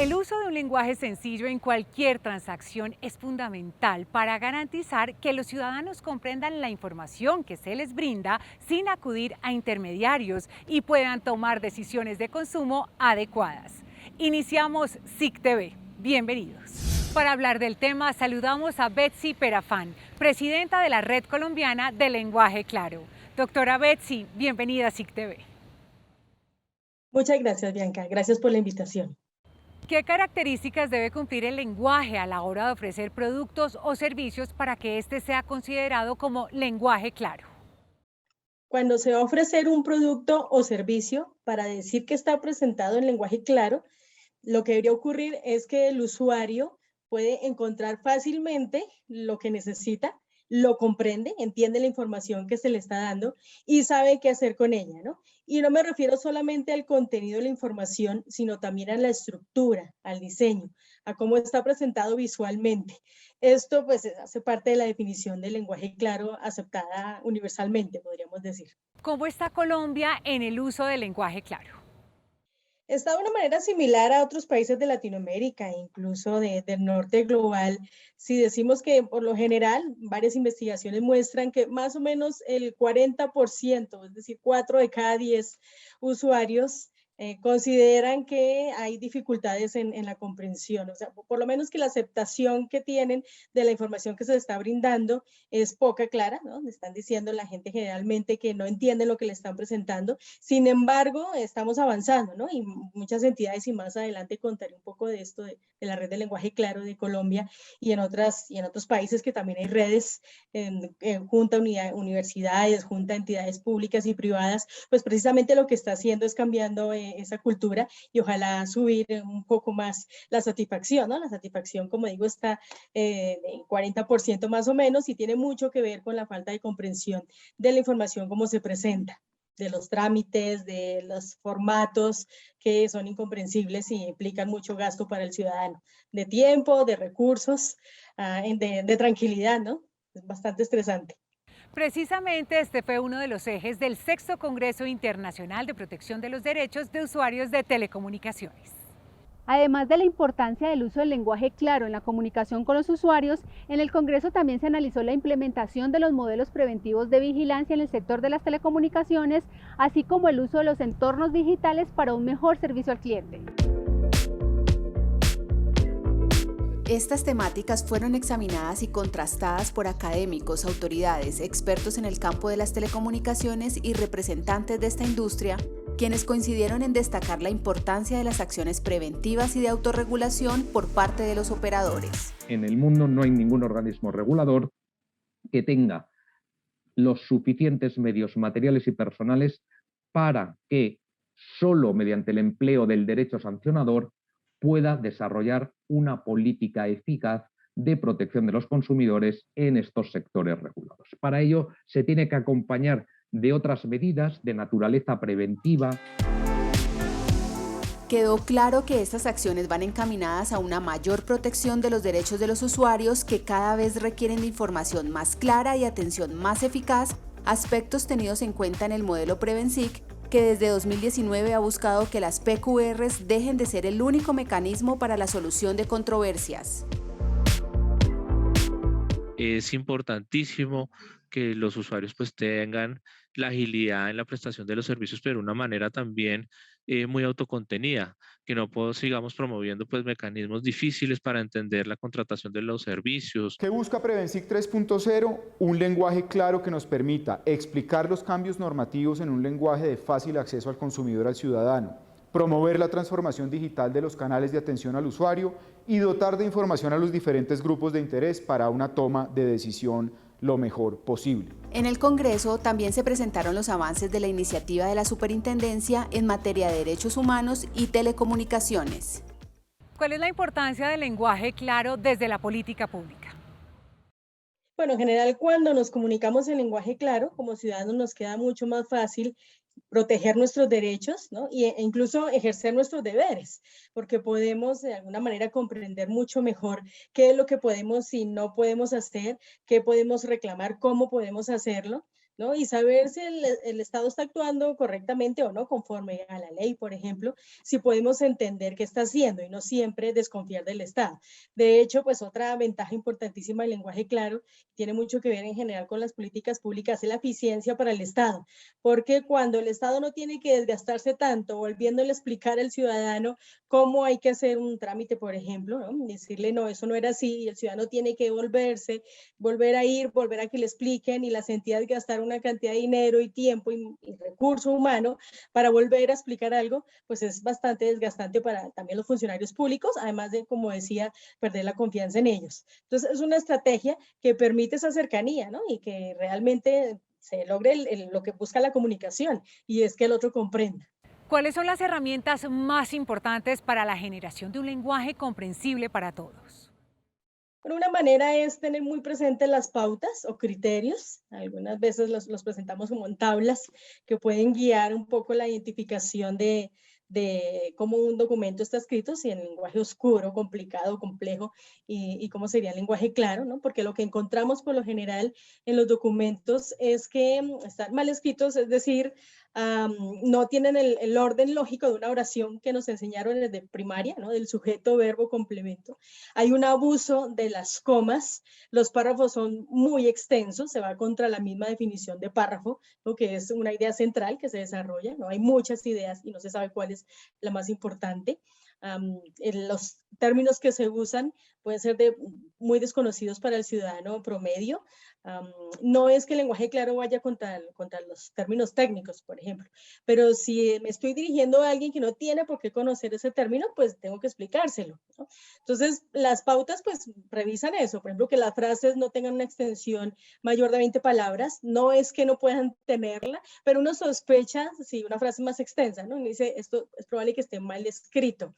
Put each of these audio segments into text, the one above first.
El uso de un lenguaje sencillo en cualquier transacción es fundamental para garantizar que los ciudadanos comprendan la información que se les brinda sin acudir a intermediarios y puedan tomar decisiones de consumo adecuadas. Iniciamos SIC TV. Bienvenidos. Para hablar del tema, saludamos a Betsy Perafán, presidenta de la Red Colombiana de Lenguaje Claro. Doctora Betsy, bienvenida a SIC TV. Muchas gracias, Bianca. Gracias por la invitación. ¿Qué características debe cumplir el lenguaje a la hora de ofrecer productos o servicios para que éste sea considerado como lenguaje claro? Cuando se va a ofrecer un producto o servicio, para decir que está presentado en lenguaje claro, lo que debería ocurrir es que el usuario puede encontrar fácilmente lo que necesita, lo comprende, entiende la información que se le está dando y sabe qué hacer con ella, ¿no? Y no me refiero solamente al contenido de la información, sino también a la estructura, al diseño, a cómo está presentado visualmente. Esto pues hace parte de la definición del lenguaje claro aceptada universalmente, podríamos decir. ¿Cómo está Colombia en el uso del lenguaje claro? Está de una manera similar a otros países de Latinoamérica, incluso del norte global. Si decimos que por lo general, varias investigaciones muestran que más o menos el 40%, es decir, 4 de cada 10 usuarios, consideran que hay dificultades en la comprensión, o sea, por lo menos que la aceptación que tienen de la información que se les está brindando es poca clara, ¿no? Le están diciendo la gente generalmente que no entiende lo que le están presentando. Sin embargo, estamos avanzando, ¿no? Y muchas entidades, y más adelante contaré un poco de esto, de la red de lenguaje claro de Colombia y en otros países que también hay redes, junta universidades, junta entidades públicas y privadas, pues precisamente lo que está haciendo es cambiando esa cultura y ojalá subir un poco más la satisfacción, ¿no? La satisfacción, como digo, está en 40% más o menos y tiene mucho que ver con la falta de comprensión de la información como se presenta, de los trámites, de los formatos que son incomprensibles y implican mucho gasto para el ciudadano, de tiempo, de recursos, de tranquilidad, ¿no? Es bastante estresante. Precisamente este fue uno de los ejes del Sexto Congreso Internacional de Protección de los Derechos de Usuarios de Telecomunicaciones. Además de la importancia del uso del lenguaje claro en la comunicación con los usuarios, en el Congreso también se analizó la implementación de los modelos preventivos de vigilancia en el sector de las telecomunicaciones, así como el uso de los entornos digitales para un mejor servicio al cliente. Estas temáticas fueron examinadas y contrastadas por académicos, autoridades, expertos en el campo de las telecomunicaciones y representantes de esta industria, quienes coincidieron en destacar la importancia de las acciones preventivas y de autorregulación por parte de los operadores. En el mundo no hay ningún organismo regulador que tenga los suficientes medios materiales y personales para que solo mediante el empleo del derecho sancionador pueda desarrollar una política eficaz de protección de los consumidores en estos sectores regulados. Para ello se tiene que acompañar de otras medidas de naturaleza preventiva. Quedó claro que estas acciones van encaminadas a una mayor protección de los derechos de los usuarios que cada vez requieren de información más clara y atención más eficaz, aspectos tenidos en cuenta en el modelo Prevensic, que desde 2019 ha buscado que las PQRs dejen de ser el único mecanismo para la solución de controversias. Es importantísimo que los usuarios pues tengan la agilidad en la prestación de los servicios, pero de una manera también muy autocontenida, que no sigamos promoviendo pues mecanismos difíciles para entender la contratación de los servicios. ¿Qué busca Prevensic 3.0? Un lenguaje claro que nos permita explicar los cambios normativos en un lenguaje de fácil acceso al consumidor, al ciudadano, promover la transformación digital de los canales de atención al usuario y dotar de información a los diferentes grupos de interés para una toma de decisión lo mejor posible. En el Congreso también se presentaron los avances de la iniciativa de la Superintendencia en materia de derechos humanos y telecomunicaciones. ¿Cuál es la importancia del lenguaje claro desde la política pública? Bueno, en general, cuando nos comunicamos en lenguaje claro, como ciudadanos nos queda mucho más fácil proteger nuestros derechos, ¿no? E incluso ejercer nuestros deberes, porque podemos de alguna manera comprender mucho mejor qué es lo que podemos y no podemos hacer, qué podemos reclamar, cómo podemos hacerlo, ¿no? Y saber si el Estado está actuando correctamente o no, conforme a la ley, por ejemplo, si podemos entender qué está haciendo y no siempre desconfiar del Estado. De hecho, pues otra ventaja importantísima del lenguaje claro tiene mucho que ver en general con las políticas públicas, es la eficiencia para el Estado, porque cuando el Estado no tiene que desgastarse tanto volviéndole a explicar al ciudadano cómo hay que hacer un trámite, por ejemplo, ¿no? Decirle, no, eso no era así, y el ciudadano tiene que volver a ir, volver a que le expliquen, y las entidades gastaron una cantidad de dinero y tiempo y recurso humano para volver a explicar algo, pues es bastante desgastante para también los funcionarios públicos, además de, como decía, perder la confianza en ellos. Entonces es una estrategia que permite esa cercanía, ¿no? Y que realmente se logre lo que busca la comunicación, y es que el otro comprenda. ¿Cuáles son las herramientas más importantes para la generación de un lenguaje comprensible para todos? Una manera es tener muy presentes las pautas o criterios. Algunas veces los presentamos como en tablas que pueden guiar un poco la identificación de cómo un documento está escrito, si en lenguaje oscuro, complicado, complejo, y cómo sería el lenguaje claro, ¿no? Porque lo que encontramos por lo general en los documentos es que están mal escritos, es decir, no tienen el orden lógico de una oración que nos enseñaron desde primaria, ¿no? Del sujeto, verbo, complemento. Hay un abuso de las comas, los párrafos son muy extensos, se va contra la misma definición de párrafo, ¿no? Que es una idea central que se desarrolla, ¿no? Hay muchas ideas y no se sabe cuál es la más importante. Los términos que se usan pueden ser muy desconocidos para el ciudadano promedio. No es que el lenguaje claro vaya contra los términos técnicos, por ejemplo, pero si me estoy dirigiendo a alguien que no tiene por qué conocer ese término, pues tengo que explicárselo, ¿no? Entonces, las pautas pues revisan eso, por ejemplo, que las frases no tengan una extensión mayor de 20 palabras, no es que no puedan tenerla, pero uno sospecha si una frase es más extensa, ¿no? Y dice, esto es probable que esté mal escrito.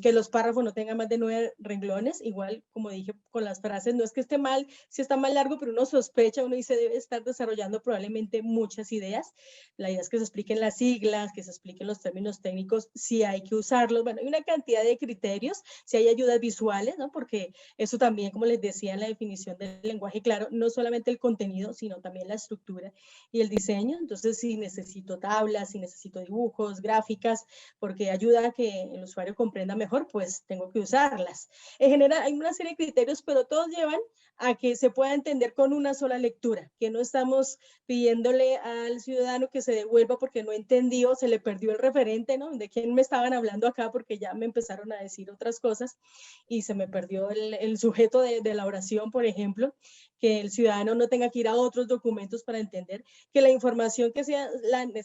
Que los párrafos no tengan más de 9 renglones, igual como dije con las frases, no es que esté mal, si está mal largo, pero uno sospecha, uno dice debe estar desarrollando probablemente muchas ideas. La idea es que se expliquen las siglas, que se expliquen los términos técnicos, si hay que usarlos, bueno, hay una cantidad de criterios, si hay ayudas visuales, ¿no? Porque eso también, como les decía en la definición del lenguaje claro, no solamente el contenido, sino también la estructura y el diseño. Entonces, si necesito tablas, si necesito dibujos, gráficas, porque ayuda a que el usuario comprenda mejor, pues tengo que usarlas. En general, hay una serie de criterios, pero todos llevan a que se pueda entender con una sola lectura, que no estamos pidiéndole al ciudadano que se devuelva porque no entendió, se le perdió el referente, ¿no? De quién me estaban hablando acá, porque ya me empezaron a decir otras cosas y se me perdió el sujeto de la oración, por ejemplo, que el ciudadano no tenga que ir a otros documentos para entender que la información que sea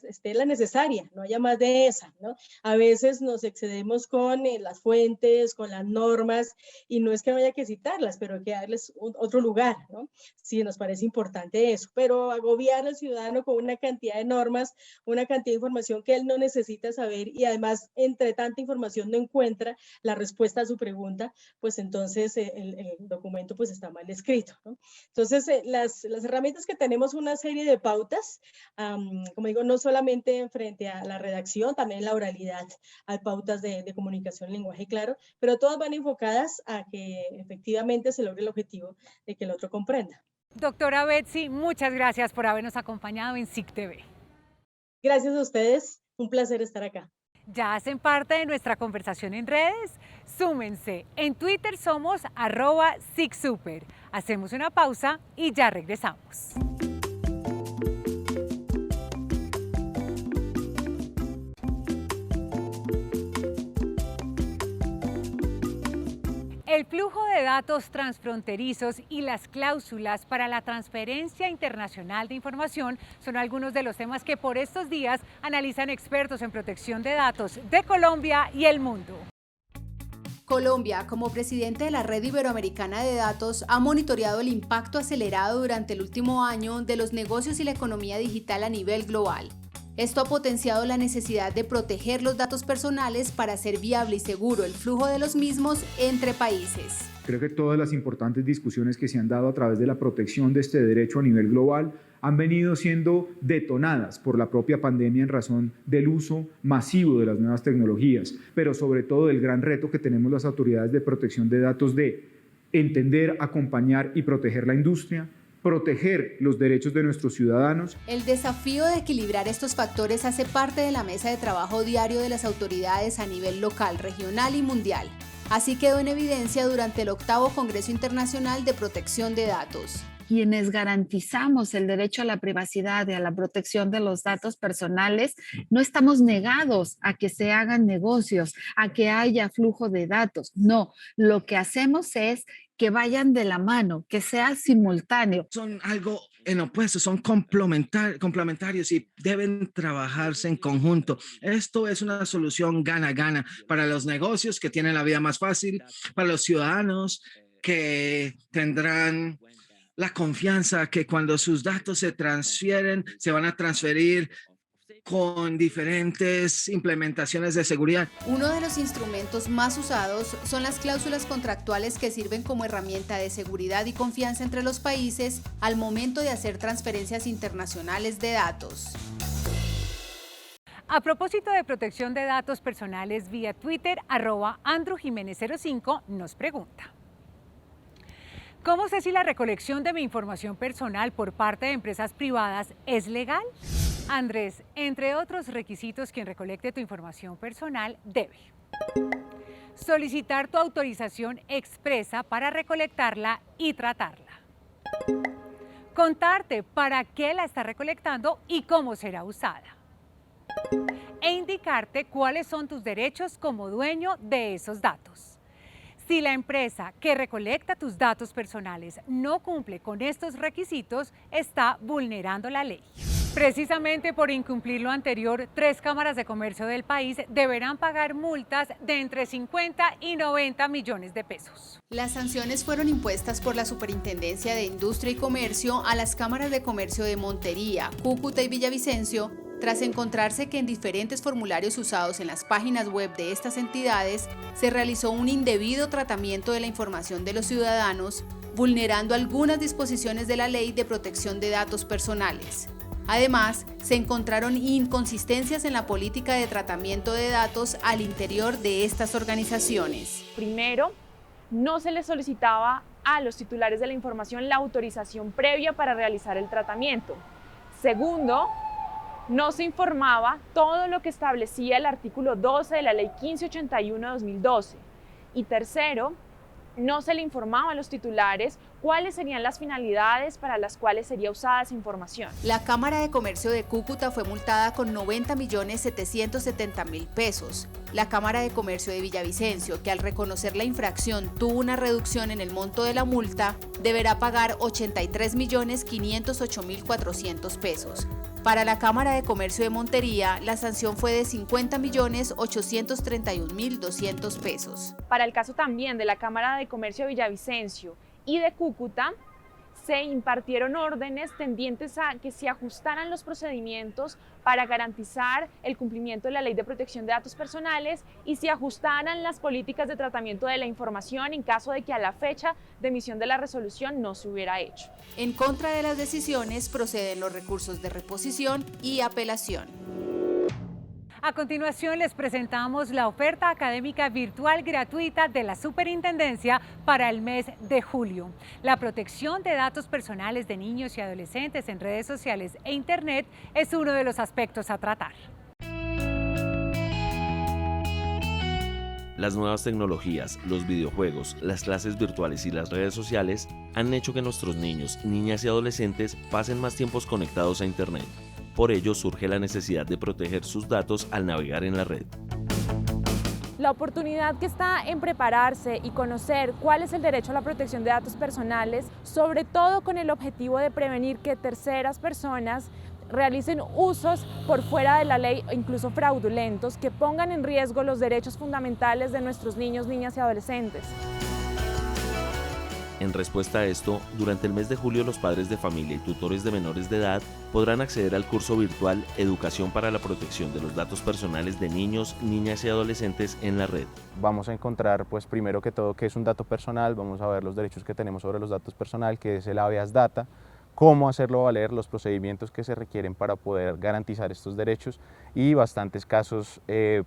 esté la necesaria, no haya más de esa, ¿no? A veces nos excedemos con las fuentes, con las normas, y no es que no haya que citarlas, pero hay que darles otro lugar, ¿no? Sí, nos parece importante eso, pero agobiar al ciudadano con una cantidad de normas, una cantidad de información que él no necesita saber, y además entre tanta información no encuentra la respuesta a su pregunta, pues entonces el documento pues está mal escrito, ¿no? Entonces las herramientas que tenemos, una serie de pautas, como digo, no solamente frente a la redacción, también en la oralidad hay pautas de comunicación en lenguaje claro, pero todas van enfocadas a que efectivamente se logre el objetivo de que el otro comprenda. Doctora Betsy, muchas gracias por habernos acompañado en SIC TV. Gracias a ustedes, un placer estar acá. ¿Ya hacen parte de nuestra conversación en redes? Súmense. En Twitter somos @SICSuper. Hacemos una pausa y ya regresamos. El flujo de datos transfronterizos y las cláusulas para la transferencia internacional de información son algunos de los temas que por estos días analizan expertos en protección de datos de Colombia y el mundo. Colombia, como presidente de la Red Iberoamericana de Datos, ha monitoreado el impacto acelerado durante el último año de los negocios y la economía digital a nivel global. Esto ha potenciado la necesidad de proteger los datos personales para hacer viable y seguro el flujo de los mismos entre países. Creo que todas las importantes discusiones que se han dado a través de la protección de este derecho a nivel global han venido siendo detonadas por la propia pandemia en razón del uso masivo de las nuevas tecnologías, pero sobre todo del gran reto que tenemos las autoridades de protección de datos de entender, acompañar y proteger la industria, proteger los derechos de nuestros ciudadanos. El desafío de equilibrar estos factores hace parte de la mesa de trabajo diario de las autoridades a nivel local, regional y mundial. Así quedó en evidencia durante el 8º Congreso Internacional de Protección de Datos. Quienes garantizamos el derecho a la privacidad y a la protección de los datos personales, no estamos negados a que se hagan negocios, a que haya flujo de datos. No, lo que hacemos es que vayan de la mano, que sea simultáneo. Son algo en opuesto, son complementarios y deben trabajarse en conjunto. Esto es una solución gana-gana para los negocios que tienen la vida más fácil, para los ciudadanos que tendrán la confianza que cuando sus datos se transfieren, se van a transferir con diferentes implementaciones de seguridad. Uno de los instrumentos más usados son las cláusulas contractuales que sirven como herramienta de seguridad y confianza entre los países al momento de hacer transferencias internacionales de datos. A propósito de protección de datos personales vía Twitter, @AndrewJiménez05 nos pregunta: ¿cómo sé si la recolección de mi información personal por parte de empresas privadas es legal? Andrés, entre otros requisitos, quien recolecte tu información personal debe solicitar tu autorización expresa para recolectarla y tratarla, contarte para qué la está recolectando y cómo será usada, e indicarte cuáles son tus derechos como dueño de esos datos. Si la empresa que recolecta tus datos personales no cumple con estos requisitos, está vulnerando la ley. Precisamente por incumplir lo anterior, 3 cámaras de comercio del país deberán pagar multas de entre 50 y 90 millones de pesos. Las sanciones fueron impuestas por la Superintendencia de Industria y Comercio a las cámaras de comercio de Montería, Cúcuta y Villavicencio, tras encontrarse que en diferentes formularios usados en las páginas web de estas entidades se realizó un indebido tratamiento de la información de los ciudadanos, vulnerando algunas disposiciones de la Ley de Protección de Datos Personales. Además, se encontraron inconsistencias en la política de tratamiento de datos al interior de estas organizaciones. Primero, no se les solicitaba a los titulares de la información la autorización previa para realizar el tratamiento. Segundo, no se informaba todo lo que establecía el artículo 12 de la Ley 1581/2012. Y tercero, no se le informaba a los titulares cuáles serían las finalidades para las cuales sería usada esa información. La Cámara de Comercio de Cúcuta fue multada con 90.770.000 pesos. La Cámara de Comercio de Villavicencio, que al reconocer la infracción tuvo una reducción en el monto de la multa, deberá pagar 83.508.400 pesos. Para la Cámara de Comercio de Montería, la sanción fue de 50.831.200 pesos. Para el caso también de la Cámara de Comercio de Villavicencio y de Cúcuta, se impartieron órdenes tendientes a que se ajustaran los procedimientos para garantizar el cumplimiento de la Ley de Protección de Datos Personales y se ajustaran las políticas de tratamiento de la información en caso de que a la fecha de emisión de la resolución no se hubiera hecho. En contra de las decisiones proceden los recursos de reposición y apelación. A continuación les presentamos la oferta académica virtual gratuita de la Superintendencia para el mes de julio. La protección de datos personales de niños y adolescentes en redes sociales e Internet es uno de los aspectos a tratar. Las nuevas tecnologías, los videojuegos, las clases virtuales y las redes sociales han hecho que nuestros niños, niñas y adolescentes pasen más tiempos conectados a Internet. Por ello surge la necesidad de proteger sus datos al navegar en la red. La oportunidad que está en prepararse y conocer cuál es el derecho a la protección de datos personales, sobre todo con el objetivo de prevenir que terceras personas realicen usos por fuera de la ley, incluso fraudulentos, que pongan en riesgo los derechos fundamentales de nuestros niños, niñas y adolescentes. En respuesta a esto, durante el mes de julio los padres de familia y tutores de menores de edad podrán acceder al curso virtual Educación para la Protección de los Datos Personales de Niños, Niñas y Adolescentes en la red. Vamos a encontrar, pues primero que todo, qué es un dato personal, vamos a ver los derechos que tenemos sobre los datos personales, que es el habeas data, cómo hacerlo valer, los procedimientos que se requieren para poder garantizar estos derechos y bastantes casos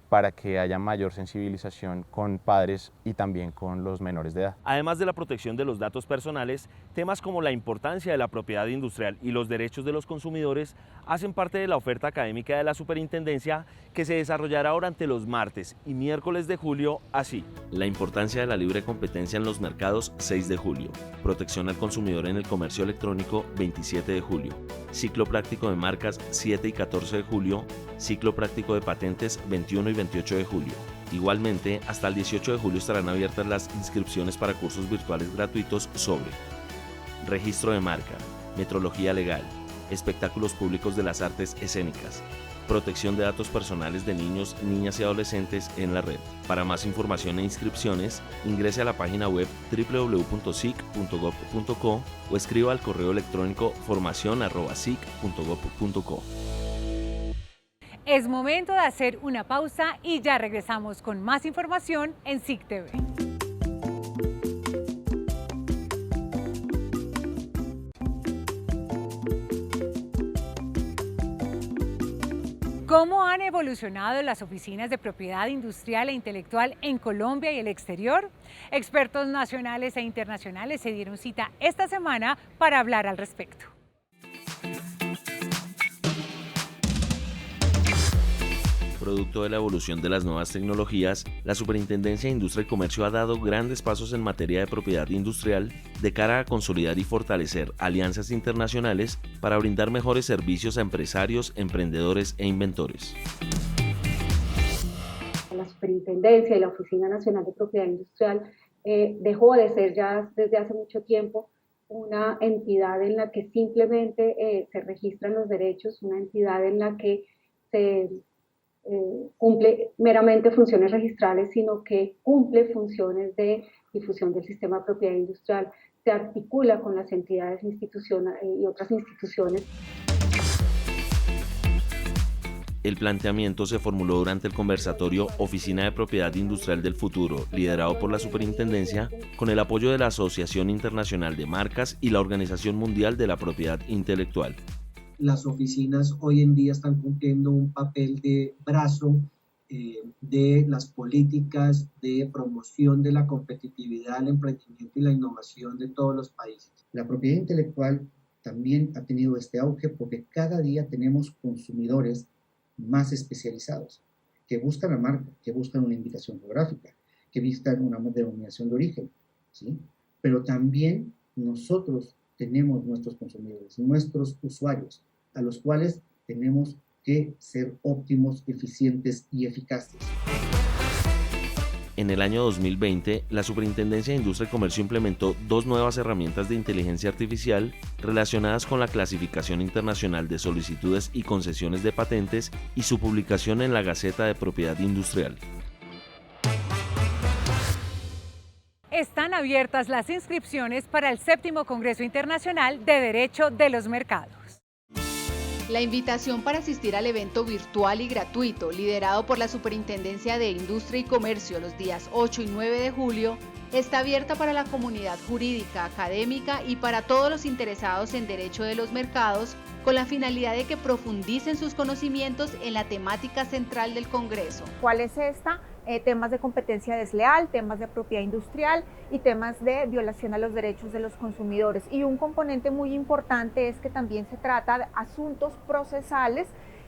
para que haya mayor sensibilización con padres y también con los menores de edad. Además de la protección de los datos personales, temas como la importancia de la propiedad industrial y los derechos de los consumidores hacen parte de la oferta académica de la Superintendencia, que se desarrollará durante los martes y miércoles de julio así. La importancia de la libre competencia en los mercados, 6 de julio. Protección al consumidor en el comercio electrónico, 27 de julio. Ciclo práctico de marcas, 7 y 14 de julio. Ciclo práctico de patentes, 21 y 28 de julio. Igualmente, hasta el 18 de julio estarán abiertas las inscripciones para cursos virtuales gratuitos sobre registro de marca, metrología legal, espectáculos públicos de las artes escénicas, protección de datos personales de niños, niñas y adolescentes en la red. Para más información e inscripciones, ingrese a la página web www.sic.gov.co o escriba al correo electrónico formacion@sic.gov.co. Es momento de hacer una pausa y ya regresamos con más información en SIC TV. ¿Cómo han evolucionado las oficinas de propiedad industrial e intelectual en Colombia y el exterior? Expertos nacionales e internacionales se dieron cita esta semana para hablar al respecto. Producto de la evolución de las nuevas tecnologías, la Superintendencia de Industria y Comercio ha dado grandes pasos en materia de propiedad industrial de cara a consolidar y fortalecer alianzas internacionales para brindar mejores servicios a empresarios, emprendedores e inventores. La Superintendencia y la Oficina Nacional de Propiedad Industrial dejó de ser ya desde hace mucho tiempo una entidad en la que simplemente se registran los derechos, una entidad en la que se cumple meramente funciones registrales, sino que cumple funciones de difusión del sistema de propiedad industrial, se articula con las entidades institucionales y otras instituciones. El planteamiento se formuló durante el conversatorio Oficina de Propiedad Industrial del Futuro, liderado por la Superintendencia, con el apoyo de la Asociación Internacional de Marcas y la Organización Mundial de la Propiedad Intelectual. Las oficinas hoy en día están cumpliendo un papel de brazo de las políticas de promoción de la competitividad, el emprendimiento y la innovación de todos los países. La propiedad intelectual también ha tenido este auge porque cada día tenemos consumidores más especializados que buscan la marca, que buscan una indicación geográfica, que buscan una denominación de origen, ¿sí? Pero también nosotros tenemos nuestros consumidores, nuestros usuarios, a los cuales tenemos que ser óptimos, eficientes y eficaces. En el año 2020, la Superintendencia de Industria y Comercio implementó 2 nuevas herramientas de inteligencia artificial relacionadas con la clasificación internacional de solicitudes y concesiones de patentes y su publicación en la Gaceta de Propiedad Industrial. Están abiertas las inscripciones para el 7º Congreso Internacional de Derecho de los Mercados. La invitación para asistir al evento virtual y gratuito, liderado por la Superintendencia de Industria y Comercio los días 8 y 9 de julio, está abierta para la comunidad jurídica, académica y para todos los interesados en derecho de los mercados, con la finalidad de que profundicen sus conocimientos en la temática central del Congreso. ¿Cuál es esta? Temas de competencia desleal, temas de propiedad industrial y temas de violación a los derechos de los consumidores. Y un componente muy importante es que también se trata de asuntos procesales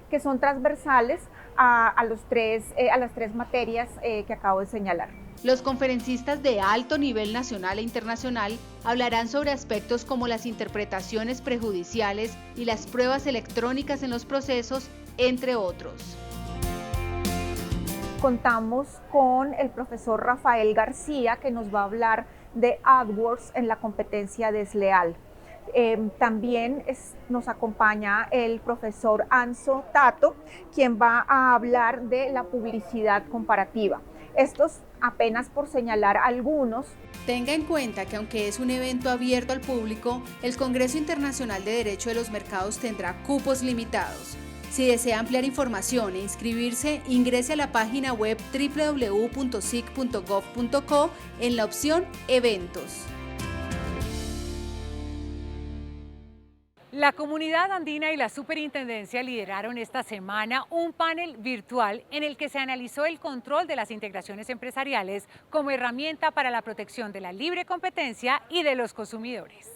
que son transversales a las tres materias que acabo de señalar. Los conferencistas de alto nivel nacional e internacional hablarán sobre aspectos como las interpretaciones prejudiciales y las pruebas electrónicas en los procesos, entre otros. Contamos con el profesor Rafael García, que nos va a hablar de AdWords en la competencia desleal. También nos acompaña el profesor Anso Tato, quien va a hablar de la publicidad comparativa. Estos apenas por señalar algunos. Tenga en cuenta que aunque es un evento abierto al público, el Congreso Internacional de Derecho de los Mercados tendrá cupos limitados. Si desea ampliar información e inscribirse, ingrese a la página web www.sic.gov.co en la opción Eventos. La Comunidad Andina y la Superintendencia lideraron esta semana un panel virtual en el que se analizó el control de las integraciones empresariales como herramienta para la protección de la libre competencia y de los consumidores.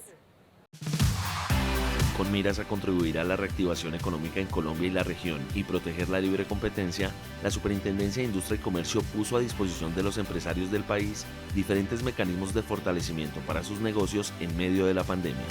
Con miras a contribuir a la reactivación económica en Colombia y la región y proteger la libre competencia, la Superintendencia de Industria y Comercio puso a disposición de los empresarios del país diferentes mecanismos de fortalecimiento para sus negocios en medio de la pandemia.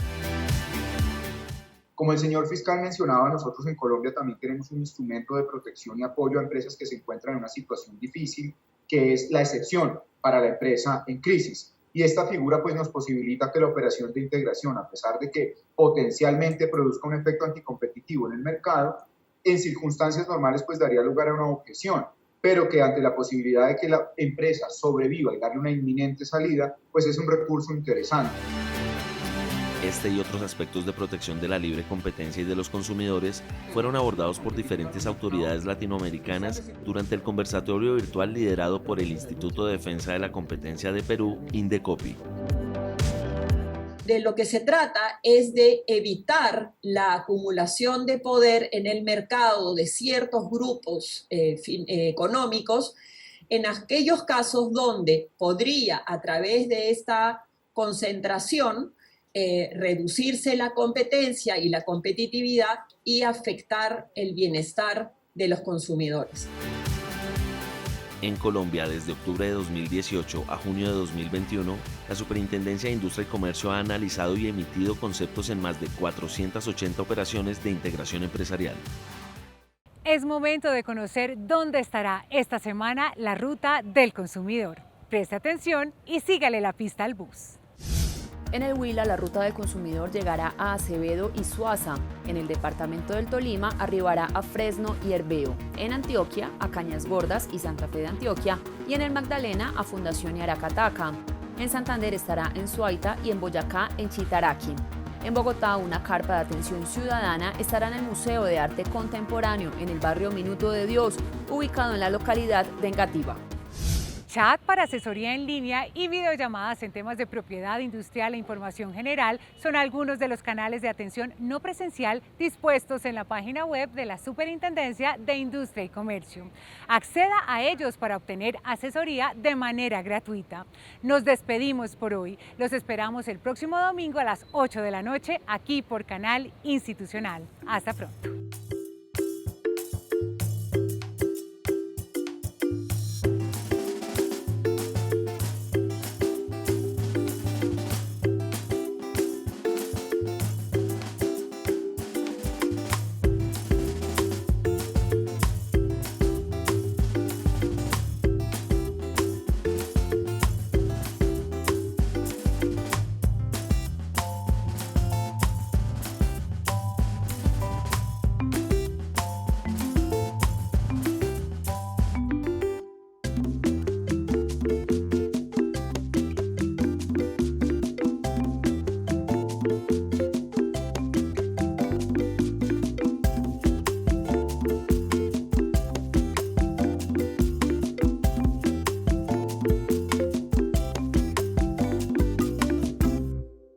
Como el señor fiscal mencionaba, nosotros en Colombia también tenemos un instrumento de protección y apoyo a empresas que se encuentran en una situación difícil, que es la excepción para la empresa en crisis. Y esta figura pues nos posibilita que la operación de integración, a pesar de que potencialmente produzca un efecto anticompetitivo en el mercado, en circunstancias normales pues daría lugar a una objeción, pero que ante la posibilidad de que la empresa sobreviva y darle una inminente salida, pues es un recurso interesante. Este y otros aspectos de protección de la libre competencia y de los consumidores fueron abordados por diferentes autoridades latinoamericanas durante el conversatorio virtual liderado por el Instituto de Defensa de la Competencia de Perú, Indecopi. De lo que se trata es de evitar la acumulación de poder en el mercado de ciertos grupos económicos en aquellos casos donde podría, a través de esta concentración, reducirse la competencia y la competitividad y afectar el bienestar de los consumidores. En Colombia, desde octubre de 2018 a junio de 2021, la Superintendencia de Industria y Comercio ha analizado y emitido conceptos en más de 480 operaciones de integración empresarial. Es momento de conocer dónde estará esta semana la ruta del consumidor. Preste atención y sígale la pista al bus. En el Huila, la ruta del consumidor llegará a Acevedo y Suaza. En el departamento del Tolima, arribará a Fresno y Herveo. En Antioquia, a Cañas Gordas y Santa Fe de Antioquia. Y en el Magdalena, a Fundación y Aracataca. En Santander estará en Suaita y en Boyacá, en Chitaraqui. En Bogotá, una carpa de atención ciudadana estará en el Museo de Arte Contemporáneo, en el barrio Minuto de Dios, ubicado en la localidad de Engativá. Chat para asesoría en línea y videollamadas en temas de propiedad industrial e información general son algunos de los canales de atención no presencial dispuestos en la página web de la Superintendencia de Industria y Comercio. Acceda a ellos para obtener asesoría de manera gratuita. Nos despedimos por hoy. Los esperamos el próximo domingo a las 8 de la noche aquí por Canal Institucional. Hasta pronto.